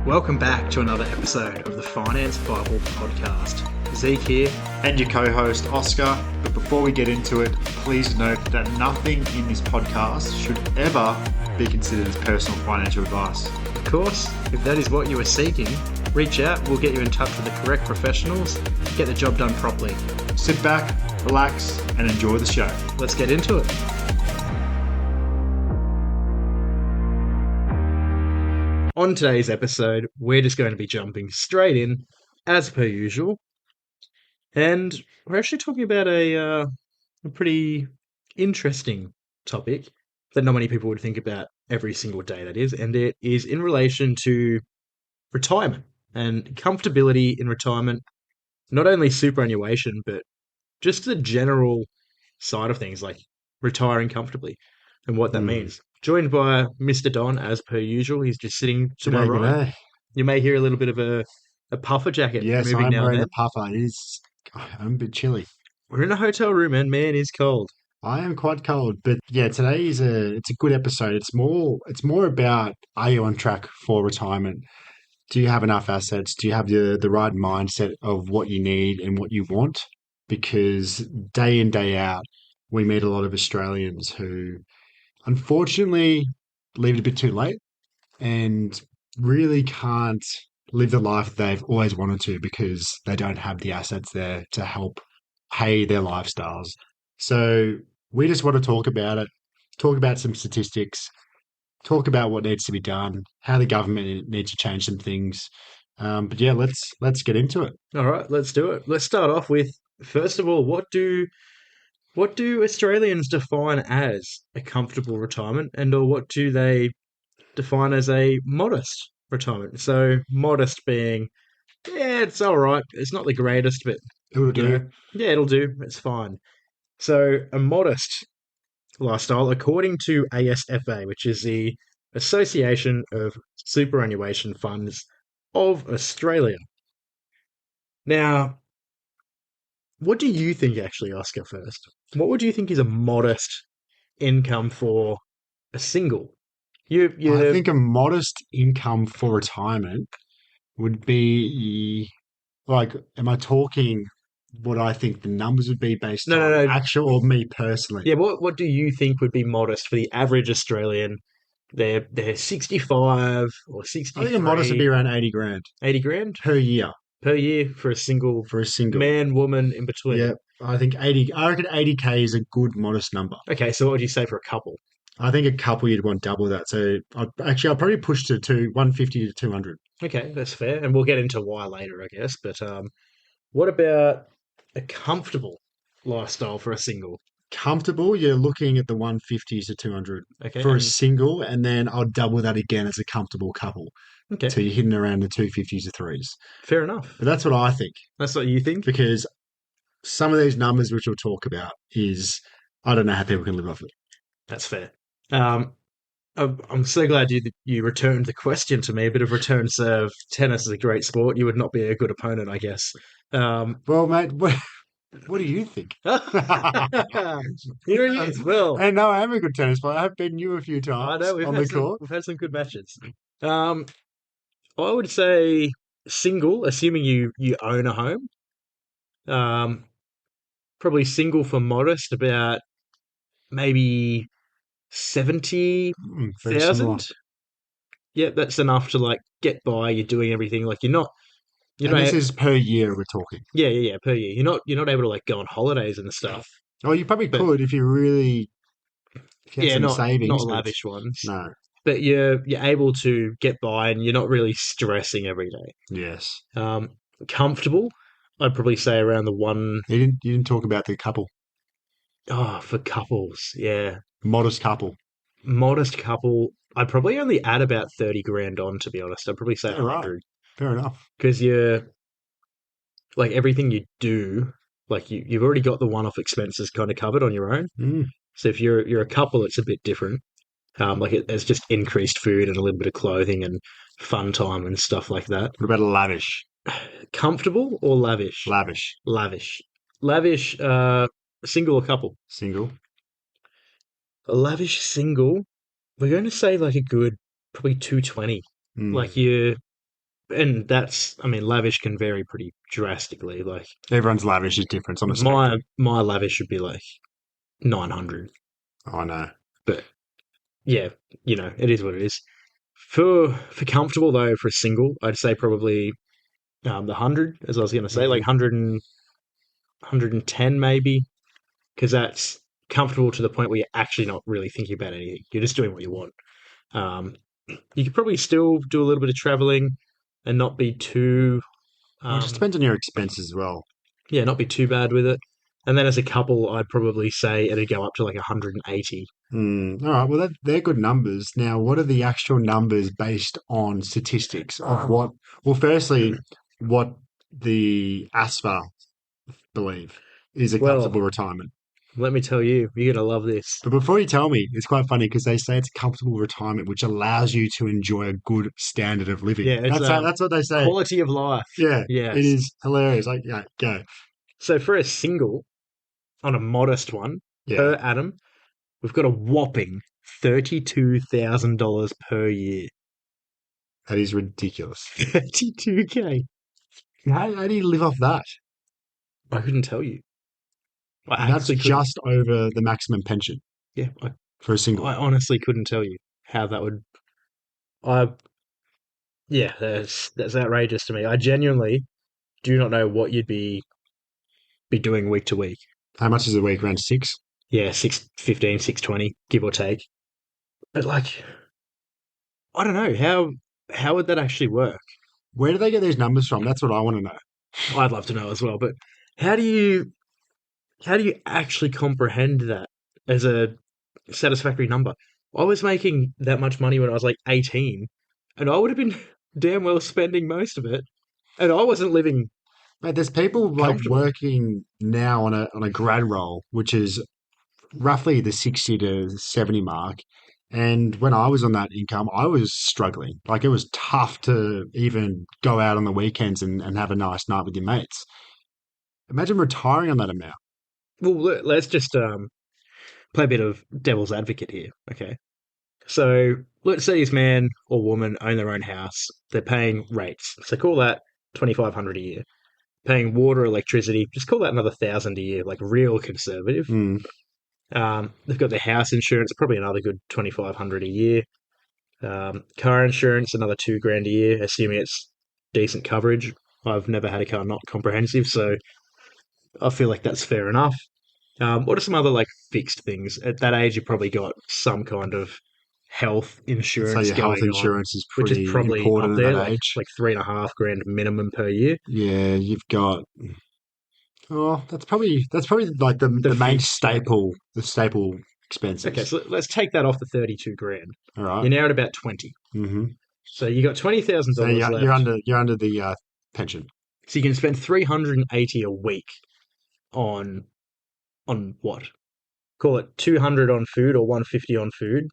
Welcome back to another episode of the Finance Bible podcast. Zeke here. And your co-host Oscar. But before we get into it, please note that nothing in this podcast should ever be considered as personal financial advice. Of course, if that is what you are seeking, reach out. We'll get you in touch with the correct professionals, get the job done properly. Sit back, relax, and enjoy the show. Let's get into it. On today's episode, we're just going to be jumping straight in, as per usual. And we're actually talking about a pretty interesting topic that not many people would think about every single day, that is. And it is in relation to retirement and comfortability in retirement. Not only superannuation, but just the general side of things, like retiring comfortably and what that means. Joined by Mr. Don, as per usual. He's just sitting to my right. You may hear a little bit of a puffer jacket. Yes, moving I'm now wearing and a puffer. I'm a bit chilly. We're in a hotel room, and man, it's cold. I am quite cold, but yeah, today it's a good episode. It's more about, are you on track for retirement? Do you have enough assets? Do you have the right mindset of what you need and what you want? Because day in, day out, we meet a lot of Australians who unfortunately leave it a bit too late and really can't live the life they've always wanted to because they don't have the assets there to help pay their lifestyles. So we just want to talk about it, talk about some statistics, talk about what needs to be done, how the government needs to change some things. But yeah, let's get into it. All right, let's do it. Let's start off with, first of all, what do Australians define as a comfortable retirement, or what do they define as a modest retirement? So modest being, yeah, it's all right. It's not the greatest, but It'll do. Yeah, it'll do. It's fine. So a modest lifestyle, according to ASFA, which is the Association of Superannuation Funds of Australia. Now, what do you think, actually, Oscar, first? What would you think is a modest income for a single? I think a modest income for retirement would be like, am I talking what I think the numbers would be based on actual or me personally? Yeah, what do you think would be modest for the average Australian? They're 65 or 63. I think a modest would be around 80 grand. 80 grand? Per year. Per year for a single man, woman, in between. Yeah, I reckon 80K is a good modest number. Okay, so what would you say for a couple? I think a couple you'd want double that. So I'll probably push to 150 to 200. Okay, that's fair. And we'll get into why later, I guess. But what about a comfortable lifestyle for a single? Comfortable, you're looking at the 150s to 200 okay, for a single, and then I'll double that again as a comfortable couple. Okay. So you're hitting around the 250s to 3s. Fair enough. But that's what I think. That's what you think? Because some of these numbers which we'll talk about is, I don't know how people can live off it. That's fair. I'm so glad you returned the question to me. A bit of return serve. Tennis is a great sport. You would not be a good opponent, I guess. Well, mate, what do you think? Here it is, Will. And no, I am a good tennis player. I've beaten you a few times on the court. We've had some good matches. I would say single, assuming you own a home. Probably single for modest, about maybe 70,000. Yeah, that's enough to like get by. You're doing everything, like you're not. This is per year we're talking. Yeah, per year. You're not able to like go on holidays and stuff. Oh, you probably could if you had some savings. Not lavish ones. No. But you're able to get by and you're not really stressing every day. Yes. Comfortable, I'd probably say around the one. You didn't talk about the couple. Oh, for couples, yeah. Modest couple. I'd probably only add about 30 grand on, to be honest. I'd probably say 100. Right. Fair enough. Because you're like everything you do, like you've already got the one-off expenses kind of covered on your own. So if you're a couple, it's a bit different. Like it's just increased food and a little bit of clothing and fun time and stuff like that. What about a lavish? Comfortable or lavish? Lavish. Single or couple? Single. A lavish single, we're going to say like a good probably 220. Like and I mean, lavish can vary pretty drastically. Like Everyone's lavish is different. It's on a my spectrum. my lavish should be like 900, I know. but yeah, it is what it is. For comfortable though, for a single, I'd say probably the 100, as I was going to say, like Hmm. 100 110 maybe, because that's comfortable to the point where you're actually not really thinking about anything. You're just doing what you want. Um, you could probably still do a little bit of traveling and not be too, Well, it just um, depends on your expenses as well. yeah, not be too bad with it. And then as a couple, I'd probably say it'd go up to like 180. All right. Well, they're good numbers. Now, what are the actual numbers based on statistics of what? Well, firstly, what the ASFA believe is a Well, comfortable retirement. let me tell you, you're gonna love this. But before you tell me, it's quite funny because they say it's a comfortable retirement, which allows you to enjoy a good standard of living. Yeah, it's That's what they say. quality of life. Yeah, it Yes. is hilarious. Like, yeah, go. So for a single, on a modest one, per Yeah, annum, we've got a whopping $32,000 per year. that is ridiculous. 32K. How do you live off that? I couldn't tell you. I And that's actually couldn't. just over the maximum pension Yeah, for a I single. honestly couldn't tell you how that would. I Yeah, that's outrageous to me. I genuinely do not know what you'd be doing week to week. How much is a week? Around six? Yeah, 615, 620, give or take. But like, I don't know how would that actually work? Where do they get these numbers from? That's what I want to know. I'd love to know as well. But how do you how do you actually comprehend that as a satisfactory number? I was making that much money when I was like 18, and I would have been damn well spending most of it, and I wasn't living Mate, there's people like comfortable. working now on a grad role, which is roughly the 60 to 70 mark. And when I was on that income, I was struggling. Like it was tough to even go out on the weekends and have a nice night with your mates. Imagine retiring on that amount. Well, let's just play a bit of devil's advocate here, okay? So let's say this man or woman own their own house. They're paying rates. So call that 2,500 a year. Paying water, electricity, just call that another 1,000 a year, like real conservative. Mm. They've got their house insurance, probably another good 2,500 a year. Car insurance, another 2 grand a year, assuming it's decent coverage. I've never had a car not comprehensive, so I feel like that's fair enough. What are some other like fixed things? At that age, you probably got some kind of health So insurance your health going on, insurance is which is pretty probably up important at there, that age. like 3.5 grand minimum per year. Yeah, you've got oh, that's probably like the The the main fixed one. staple Okay, expenses. so let's take that off the 32 grand. All right. You're now at about 20. Mm-hmm. So you got twenty thousand So dollars you're left. under the pension So you can spend 380 a week on what? Call it 200 on food or 150 on food.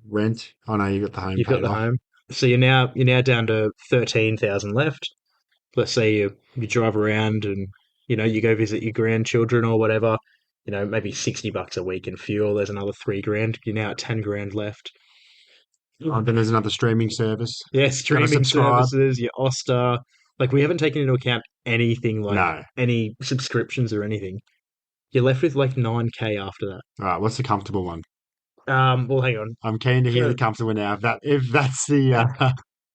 rent. Oh no, you got the home You've got paid the off. home. So you're now down to 13,000 left. Let's say you drive around and you go visit your grandchildren or whatever. Maybe $60 a week in fuel. There's another 3 grand. You're now at 10 grand left. Then there's another streaming service. Yeah, Got to streaming subscribe. services, your Oster. Like we haven't taken into account anything like No. any subscriptions or anything. You're left with like 9K after that. All right. What's the comfortable one? Well, hang on. I'm keen to hear the For, comfortable now. If that's the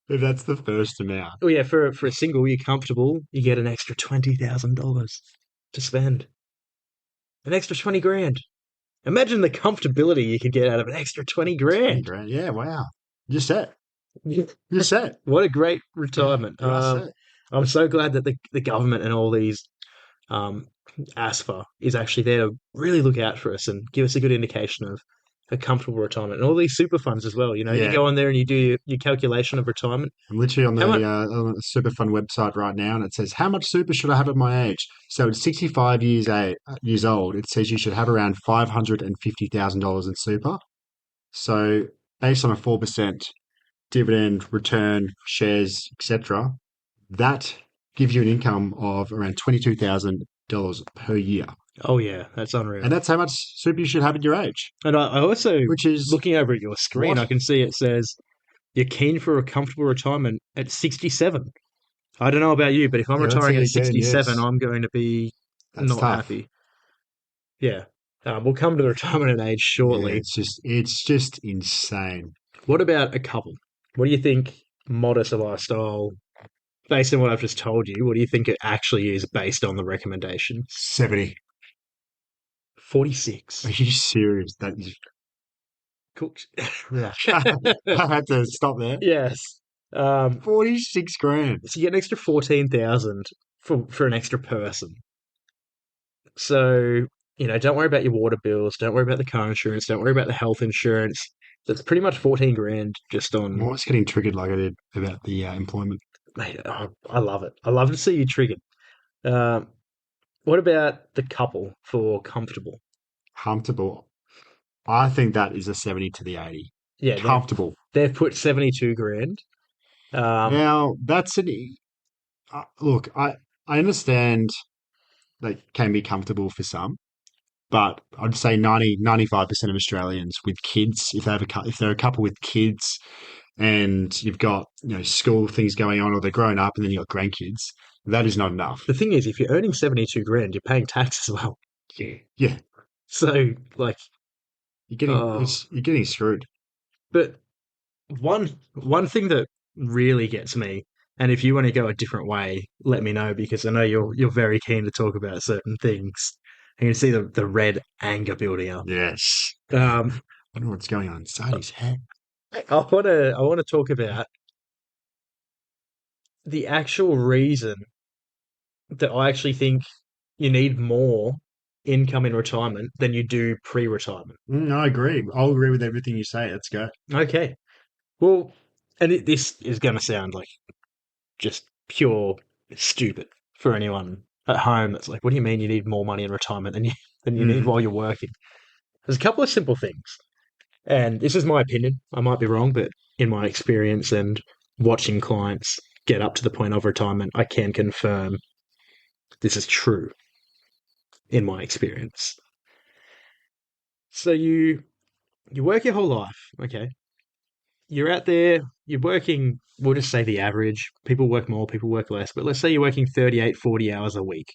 if that's the first amount. oh yeah, for a single, you're comfortable. You get an extra $20,000 to spend. An extra 20 grand. Imagine the comfortability you could get out of an extra 20 20 grand. grand. Yeah. Wow. You're set. You're set. What a great Yeah. retirement. You are set. I'm so glad that the government and all these um, ASFA is actually there to really look out for us and give us a good indication of a comfortable retirement. And all these super funds as well. You Yeah. go on there and you do your calculation of retirement. I'm literally How much? on the super fund website right now, and it says how much super should I have at my age? So at 65 years old, it says you should have around $550,000 in super. So based on a 4% dividend return, shares, etc., that gives you an income of around $22,000 per year, Oh yeah, that's and unreal. that's how much super you should have at your age. And I also, Which is looking over at your screen, I what? can see it says you're keen for a comfortable retirement at 67. I don't know about you, but if I'm Yeah, that's retiring it at again. 67, Yes, I'm going to be that's not tough. happy. Yeah. We'll come to the retirement age Yeah, shortly. it's just insane. What about a couple? What do you think modest lifestyle, based on what I've just told you, what do you think it actually is based on the recommendations? 70. Are 46. you serious? That is. Cooks. I had to stop there. Yes. Um, 46 grand. so you get an extra 14,000 for an extra person. So, don't worry about your water bills, don't worry about the car insurance, don't worry about the health insurance. That's pretty much 14 grand just I'm on, almost getting triggered like I did about the employment. mate. I love it. I love to see you triggered. Um, what about the couple for comfortable? Comfortable. I think that is a 70 to the 80. Yeah, Comfortable. they've put 72 grand. Um, Now, that's an. Look, I understand they can be comfortable for some, but I'd say 95% of Australians with kids, if they have if they're a couple with kids and you've got, school things going on or they're growing up and then you've got grandkids, that is not enough. the thing is, if you're earning 72 grand, you're paying tax as well. Yeah, So, like, oh, you're getting screwed. but one thing that really gets me, and if you want to go a different way, let me know because I know you're very keen to talk about certain things. I can see the red anger building up. Yes. Um, I don't know what's going on inside his head. I want to talk about the actual reason that I actually think you need more income in retirement than you do pre-retirement. I agree. I'll agree with everything you say. Let's go. Okay, well, and this is going to sound like just pure stupid for anyone at home that's like, what do you mean you need more money in retirement than you need Hmm. while you're working? There's a couple of simple things. And this is my opinion. I might be wrong, but in my experience and watching clients get up to the point of retirement, I can confirm this is true in my experience. So you work your whole life, okay? You're out there, you're working, we'll just say the average. People work more, people work less, but let's say you're working 38, 40 hours a week.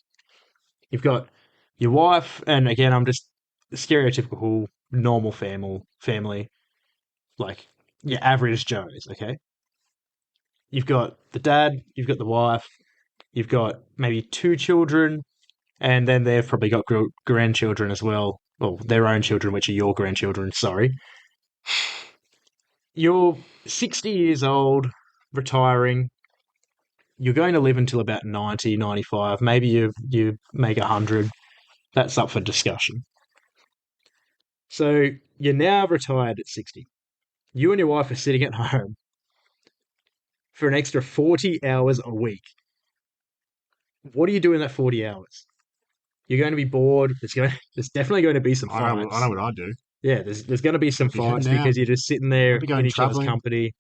You've got your wife, and again, I'm just stereotypical normal family, like your average Joes, okay? You've got the dad, you've got the wife, you've got maybe two children, and then they've probably got grandchildren as well. Well, their own children, which are your grandchildren, sorry. You're 60 years old, retiring. You're going to live until about 90, 95. Maybe you make 100. That's up for discussion. So you're now retired at 60. You and your wife are sitting at home for an extra 40 hours a week. What do you do in that 40 hours? You're going to be bored. There's definitely going to be some I know fights. what I do. Yeah, there's going to be some I'd be fights heading out. because you're just sitting I'd there be in going each other's traveling, company.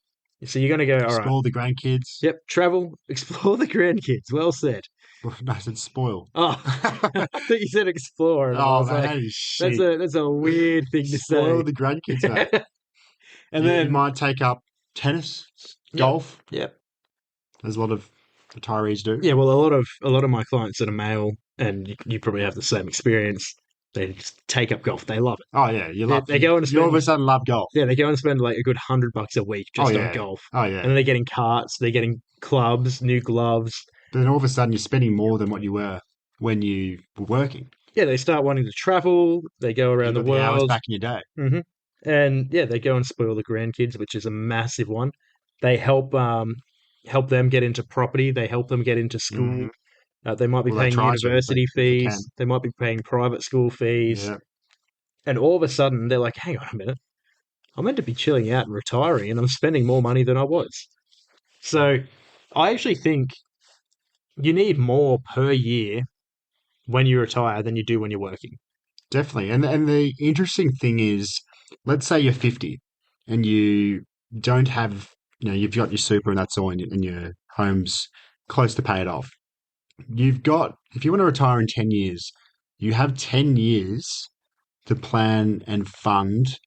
So you're going to go, all right, spoil the grandkids. yep, travel, explore the grandkids. Well said. No, I said spoil. Oh, I thought you said explore, and I Oh was man, like, that is that's shit. a weird thing to Spoil say. the grandkids, mate. And You then, might take up tennis, yep, golf, yep, as a lot of retirees do. yeah. Well, a lot of my clients that are male, and you probably have the same experience. They just take up golf. They love it. Oh yeah, They go and you all of spend a sudden love golf. Yeah, they go and spend like a good $100 a week Oh just on yeah, golf, oh and yeah. then they're getting carts, they're getting clubs, new gloves. But then all of a sudden you're spending more than what you were when you were working. Yeah, they start wanting to travel. They go around You the got the hours world, back in your day. and yeah, they go and spoil the grandkids, which is a massive one. They help them get into property. They help them get into school. Hmm. They might be Well, they paying try to university if they can. fees. They might be paying private school fees. Yeah, And all of a sudden, they're like, hang on a minute. I'm meant to be chilling out and retiring, and I'm spending more money than I was. So I actually think you need more per year when you retire than you do when you're working. definitely. And the interesting thing is, let's say you're 50 and you don't have, you've got your super and that's all, and your home's close to pay it off. If you want to retire in 10 years, you have 10 years to plan and fund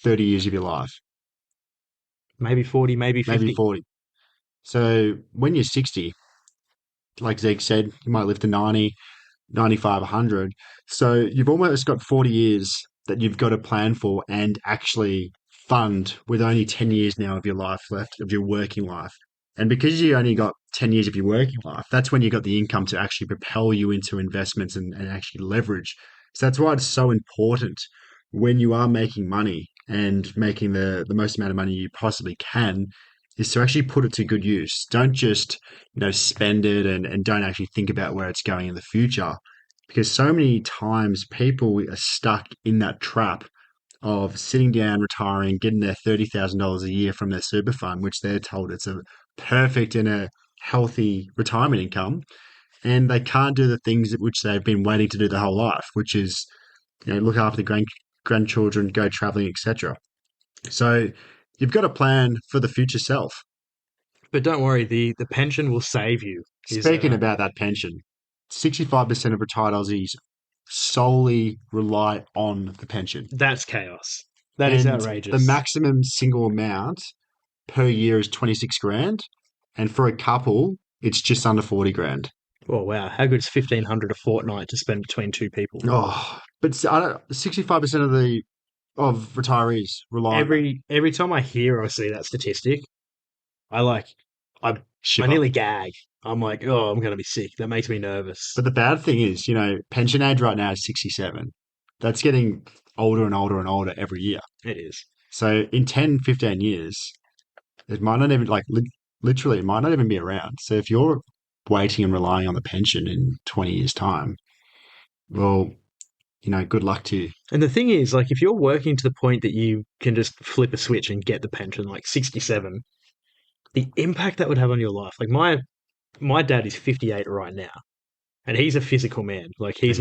30 years of your life. maybe 40, maybe maybe 50. 40. So when you're 60, like Zeke said, you might live to 90, 95, 100. So you've almost got 40 years that you've got to plan for and actually fund with only 10 years now of your life left, of your working life. And because you only got 10 years of your working life, that's when you got the income to actually propel you into investments and actually leverage. So that's why it's so important when you are making money and making the most amount of money you possibly can is to actually put it to good use. Don't just spend it and don't actually think about where it's going in the future. Because so many times people are stuck in that trap of sitting down, retiring, getting their $30,000 a year from their super fund, which they're told it's a perfect and a healthy retirement income. And they can't do the things which they've been waiting to do their whole life, which is, look after the grandchildren, go traveling, etc. So you've got a plan for the future self. But don't worry, the pension will save you. Is Speaking about that pension, 65% of retired Aussies solely rely on the pension. That's chaos. That is And the outrageous. maximum single amount per year is 26 grand. And for a couple, it's just under 40 grand. Oh wow, how good is 1,500 a fortnight to spend between two people? Oh, but 65% of retirees rely on that. Every time I hear or see that statistic, I like I I Shiver. nearly gag. I'm like, oh, I'm gonna be sick. That makes me nervous. But the bad thing is, pension age right now is 67. That's getting older and older and older every year. It is. So in 10, 15 years, it might not even literally, it might not even be around. So if you're waiting and relying on the pension in 20 years' time, well, good luck to you. And the thing is, like, if you're working to the point that you can just flip a switch and get the pension, like 67, the impact that would have on your life. Like my dad is 58 right now, and he's a physical man. Like He is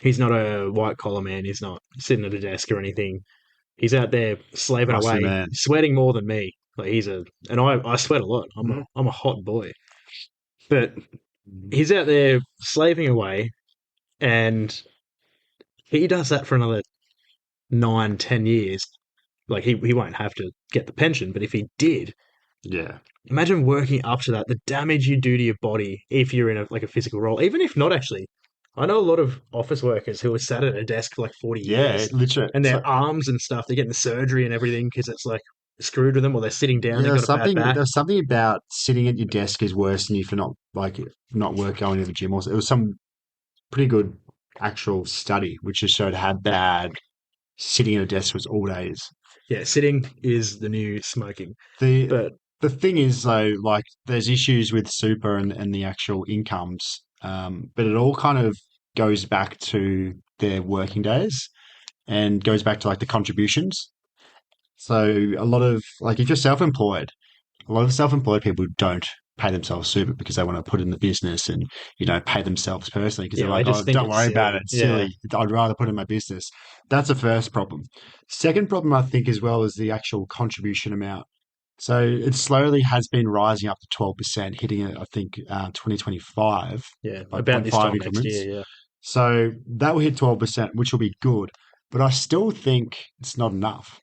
he's not a white collar man. He's not sitting at a desk or anything. He's out there slaving muscly away, man. sweating more than me. Like and I sweat a lot. Mhm. I'm a hot boy, but he's out there slaving away, and he does that for another 9, 10 years. Like he won't have to get the pension, but if he did, Yeah. imagine working up to that, the damage you do to your body if you're in a physical role, even if not actually. I know a lot of office workers who are sat at a desk for like 40 Yeah, years literally. and It's their like, arms and stuff, they're getting surgery and everything because it's like screwed with them or they're sitting down, yeah, they've got a bad back. there's something about sitting at your desk is worse than you for not work going to the gym. Also, it was some pretty good actual study which just showed how bad sitting at a desk was all days. Yeah, sitting is the new smoking. The But the thing is though, like there's issues with super and the actual incomes, but it all kind of goes back to their working days and goes back to like the contributions. So a lot of like if you're self-employed, a lot of self-employed people don't pay themselves super because they want to put in the business and pay themselves personally because they're yeah, I like, oh, just think don't it's worry about it, silly. it's Yeah. silly. I'd rather put in my business. That's the first problem. Second problem I think as well is the actual contribution amount. So it slowly has been rising up to 12%, hitting I think 2025 Yeah. by About point this 0.5 time next year, increments. yeah. So that will hit 12%, which will be good. But I still think it's not enough.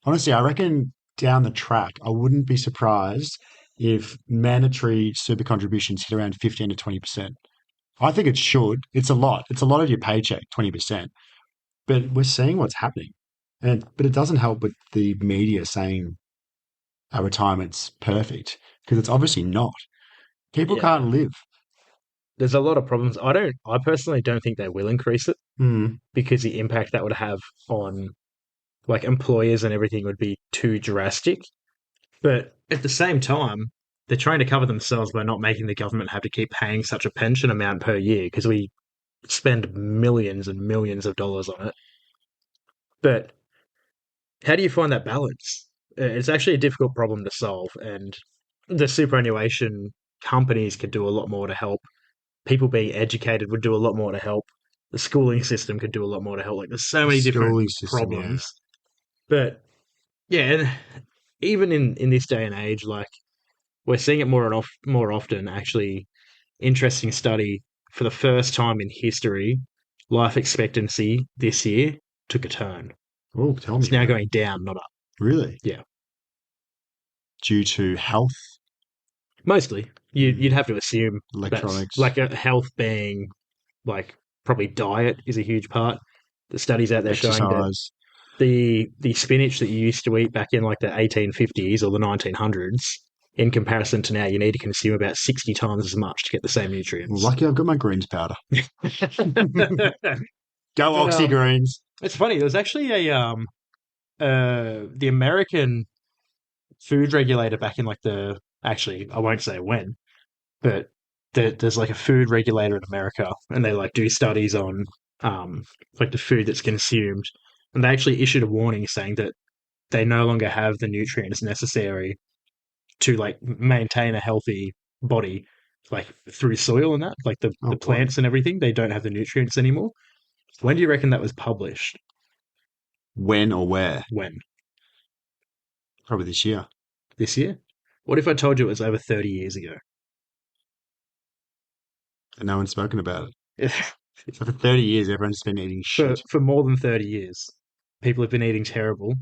Honestly, I reckon down the track, I wouldn't be surprised if mandatory super contributions hit around 15 to 20%. I think it should. It's a lot. It's a lot of your paycheck, 20%. But we're seeing what's happening. But it doesn't help with the media saying our retirement's perfect because it's obviously not. People Yeah. can't live. There's a lot of problems. I personally don't think they will increase it Mm, because the impact that would have on like employers and everything would be too drastic. But at the same time, they're trying to cover themselves by not making the government have to keep paying such a pension amount per year because we spend millions and millions of dollars on it. But how do you find that balance? It's actually a difficult problem to solve, and the superannuation companies could do a lot more to help. People being educated would do a lot more to help. The schooling system could do a lot more to help. Like, there's so the many different schooling system, yeah. problems. But yeah, and even in this day and age, like we're seeing it more often. Actually, interesting study for the first time in history, life expectancy this year took a turn. Oh, tell me It's now about it. going down, not up. Really? Yeah. due to health, Mostly, you'd have to assume that's electronics, like a health being like probably diet is a huge part. The studies out there showing that exercise? the spinach that you used to eat back in like the 1850s or the 1900s, in comparison to now, you need to consume about 60 times as much to get the same nutrients. Lucky I've got my greens powder. Go But, Oxy Greens. it's funny. There was actually the American food regulator back in like the actually I won't say when, but there's like a food regulator in America, and they like do studies on like the food that's consumed, and they actually issued a warning saying that they no longer have the nutrients necessary to like maintain a healthy body, like through soil and that, like Oh the boy. plants and everything. They don't have the nutrients anymore. When do you reckon that was published? When or where? When? Probably this year. This year? What if I told you it was over 30 years ago? And no one's spoken about it. So for 30 years, everyone's been eating shit. For more than 30 years, people have been eating terrible,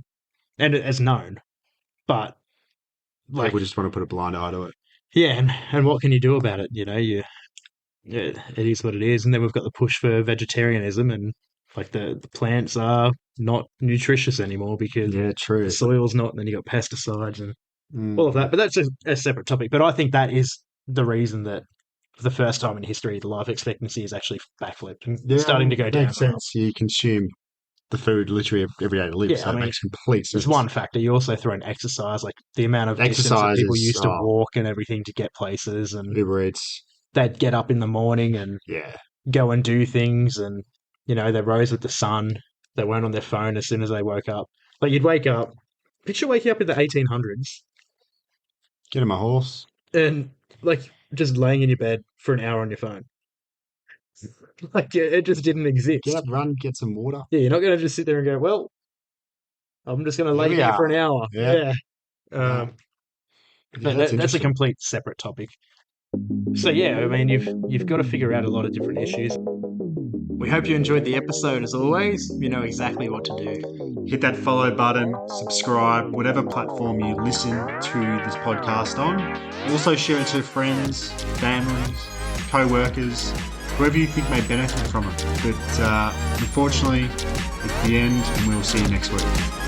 and it's known. But People like, just want to put a blind eye to it. yeah, and what can you do about it? Yeah, it is what it is. And then we've got the push for vegetarianism, and like the plants are not nutritious anymore because Yeah, the true. soil's not, and then you got pesticides and all of Mm. that. But that's a separate topic. But I think that is the reason that for the first time in history, the life expectancy is actually backflipped and Yeah, starting to go down. makes sense. You consume the food literally every day to live, Yeah, so I it mean, makes complete it's sense. one factor. You also throw in exercise, like the amount of distance that Exercise people is used to walk and everything to get places, and Uber Eats. they'd get up in the morning and Yeah. go and do things, and they rose with the sun. They weren't on their phone as soon as they woke up. Like you'd wake up, picture waking up in the 1800s Get on my horse. and like just laying in your bed for an hour on your phone. Like it just didn't Get exist. up, run, get some water. Yeah, you're not going to just sit there and go, well, I'm just going to Here lay we here are. for an hour. Yeah. Yeah. No. Um, Yeah, but that's that's a interesting. complete separate topic. So yeah, I mean, you've got to figure out a lot of different issues. We hope you enjoyed the episode. As always, you know exactly what to do. Hit that follow button, subscribe, whatever platform you listen to this podcast on. Also share it to friends, families, co-workers, whoever you think may benefit from it. But unfortunately, it's the end, and we'll see you next week.